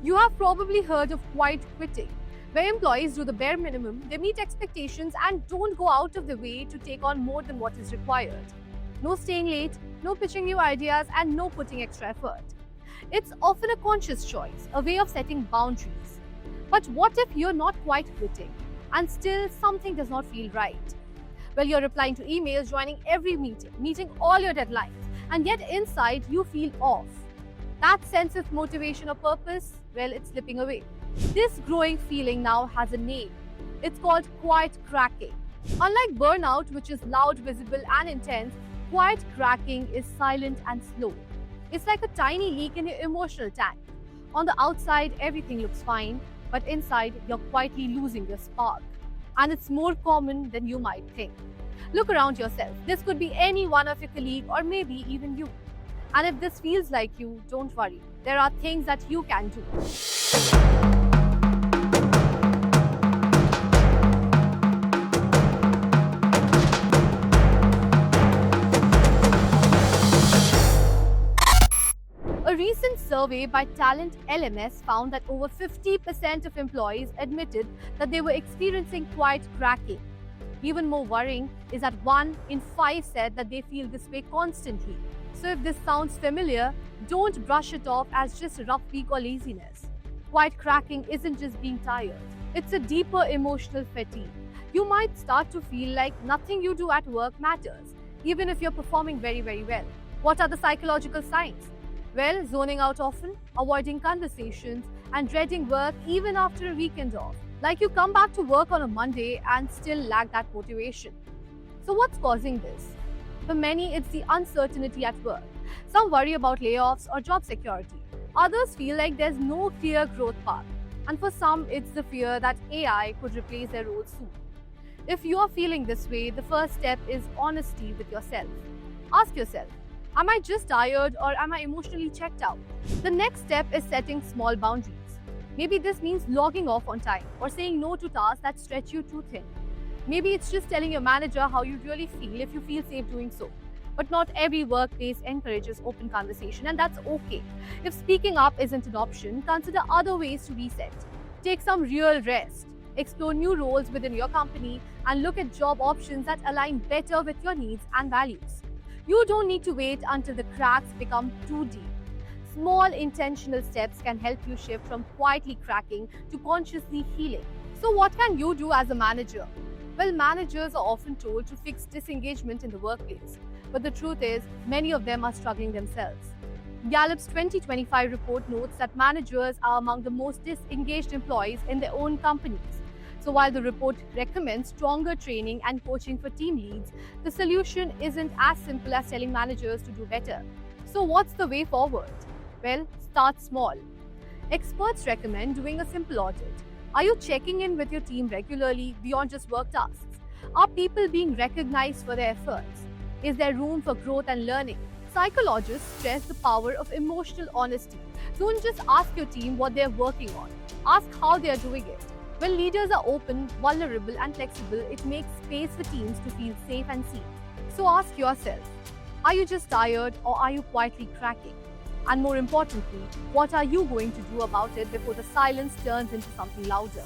You have probably heard of quiet quitting, where employees do the bare minimum, they meet expectations and don't go out of their way to take on more than what is required. No staying late, no pitching new ideas, and no putting extra effort. It's often a conscious choice, a way of setting boundaries. But what if you're not quite quitting and still something does not feel right? Well, you're replying to emails, joining every meeting, meeting all your deadlines, and yet inside you feel off. That sense of motivation or purpose, well, it's slipping away. This growing feeling now has a name. It's called quiet cracking. Unlike burnout, which is loud, visible, and intense, quiet cracking is silent and slow. It's like a tiny leak in your emotional tank. On the outside, everything looks fine, but inside, you're quietly losing your spark. And it's more common than you might think. Look around yourself. This could be any one of your colleagues or maybe even you. And if this feels like you, don't worry. There are things that you can do. A recent survey by TalentLMS found that over 50% of employees admitted that they were experiencing quiet cracking. Even more worrying is that 1 in 5 said that they feel this way constantly. So if this sounds familiar, don't brush it off as just a rough week or laziness. Quiet cracking isn't just being tired. It's a deeper emotional fatigue. You might start to feel like nothing you do at work matters, even if you're performing very well. What are the psychological signs? Well, zoning out often, avoiding conversations, and dreading work even after a weekend off. Like you come back to work on a Monday and still lack that motivation. So what's causing this? For many, it's the uncertainty at work. Some worry about layoffs or job security. Others feel like there's no clear growth path. And for some, it's the fear that AI could replace their roles soon. If you're feeling this way, the first step is honesty with yourself. Ask yourself, am I just tired or am I emotionally checked out? The next step is setting small boundaries. Maybe this means logging off on time or saying no to tasks that stretch you too thin. Maybe it's just telling your manager how you really feel if you feel safe doing so. But not every workplace encourages open conversation, and that's okay. If speaking up isn't an option, consider other ways to reset. Take some real rest. Explore new roles within your company and look at job options that align better with your needs and values. You don't need to wait until the cracks become too deep. Small intentional steps can help you shift from quietly cracking to consciously healing. So what can you do as a manager? Well, managers are often told to fix disengagement in the workplace. But the truth is, many of them are struggling themselves. Gallup's 2025 report notes that managers are among the most disengaged employees in their own companies. So while the report recommends stronger training and coaching for team leads, the solution isn't as simple as telling managers to do better. So what's the way forward? Well, start small. Experts recommend doing a simple audit. Are you checking in with your team regularly beyond just work tasks? Are people being recognized for their efforts? Is there room for growth and learning? Psychologists stress the power of emotional honesty. Don't just ask your team what they're working on. Ask how they're doing it. When leaders are open, vulnerable, and flexible, it makes space for teams to feel safe and seen. So ask yourself, are you just tired or are you quietly cracking? And more importantly, what are you going to do about it before the silence turns into something louder?